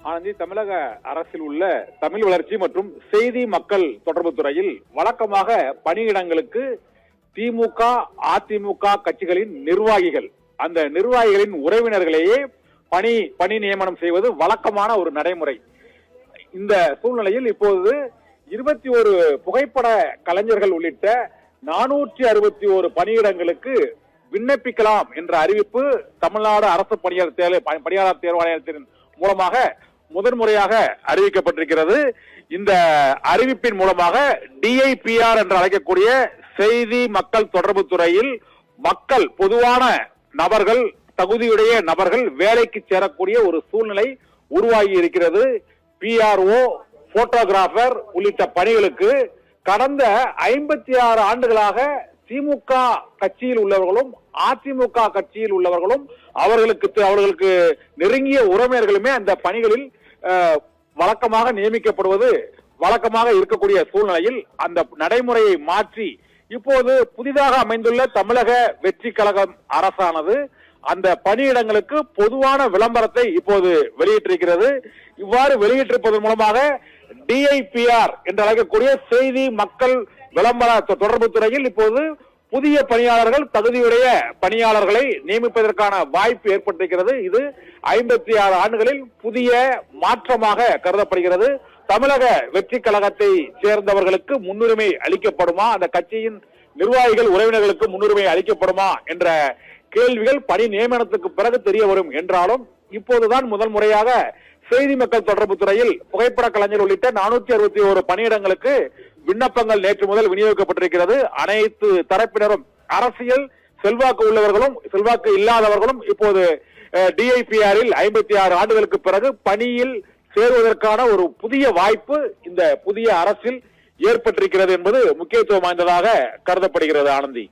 ஆனந்தி, தமிழக அரசில் உள்ள தமிழ் வளர்ச்சி மற்றும் செய்தி மக்கள் தொடர்பு துறையில் வழக்கமாக பணியிடங்களுக்கு திமுக, அதிமுக கட்சிகளின் நிர்வாகிகள், அந்த நிர்வாகிகளின் உறவினர்களையே பணி நியமனம் செய்வது வழக்கமான ஒரு நடைமுறை. இந்த சூழ்நிலையில் இப்போது 21 புகைப்பட கலைஞர்கள் உள்ளிட்ட 461 பணியிடங்களுக்கு விண்ணப்பிக்கலாம் என்ற அறிவிப்பு தமிழ்நாடு அரசு பணியாளர் தேர்வாணையத்தின் மூலமாக முதன்முறையாக அறிவிக்கப்பட்டிருக்கிறது. இந்த அறிவிப்பின் மூலமாக DIPR என்று அழைக்கக்கூடிய செய்தி மக்கள் தொடர்பு துறையில் மக்கள், பொதுவான நபர்கள், தகுதியுடைய நபர்கள் வேலைக்கு சேரக்கூடிய ஒரு சூழ்நிலை உருவாகி இருக்கிறது. PRO, போட்டோகிராபர் உள்ளிட்ட பணிகளுக்கு கடந்த 56 ஆண்டுகளாக திமுக கட்சியில் உள்ளவர்களும் அதிமுக கட்சியில் உள்ளவர்களும் அவர்களுக்கு நெருங்கிய உறவினர்களுமே அந்த பணிகளில் வழக்கமாக நியமிக்கப்படுவது வழக்கமாக இருக்கக்கூடிய சூழ்நிலையில் அந்த நடைமுறையை மாற்றி இப்போது புதிதாக அமைந்துள்ள தமிழக வெற்றி கழகம் அரசானது அந்த பணியிடங்களுக்கு பொதுவான விளம்பரத்தை இப்போது வெளியிட்டிருக்கிறது. இவ்வாறு வெளியிட்டிருப்பதன் மூலமாக DIPR என்று அழைக்கக்கூடிய செய்தி மக்கள் விளம்பர தொடர்பு துறையில் இப்போது புதிய பணியாளர்கள், தகுதியுடைய பணியாளர்களை நியமிப்பதற்கான வாய்ப்பு ஏற்பட்டிருக்கிறது. இது 56 ஆண்டுகளில் புதிய மாற்றமாக கருதப்படுகிறது. தமிழக வெற்றி கழகத்தை சேர்ந்தவர்களுக்கு முன்னுரிமை அளிக்கப்படுமா, அந்த கட்சியின் நிர்வாகிகள் உறவினர்களுக்கு முன்னுரிமை அளிக்கப்படுமா என்ற கேள்விகள் பணி நியமனத்துக்கு பிறகு தெரிய வரும் என்றாலும் இப்போதுதான் முதல் முறையாக செய்தி மக்கள் தொடர்பு துறையில் புகைப்பட கலைஞர் உள்ளிட்ட 461 பணியிடங்களுக்கு விண்ணப்பங்கள் நேற்று முதல் விநியோகிக்கப்பட்டிருக்கிறது. அனைத்து தரப்பினரும், அரசியல் செல்வாக்கு உள்ளவர்களும் செல்வாக்கு இல்லாதவர்களும் இப்போது DIPR-இல் 56 ஆண்டுகளுக்கு பிறகு பணியில் சேருவதற்கான ஒரு புதிய வாய்ப்பு இந்த புதிய அரசில் ஏற்பட்டிருக்கிறது என்பது முக்கியத்துவம் வாய்ந்ததாக கருதப்படுகிறது. ஆனந்தி.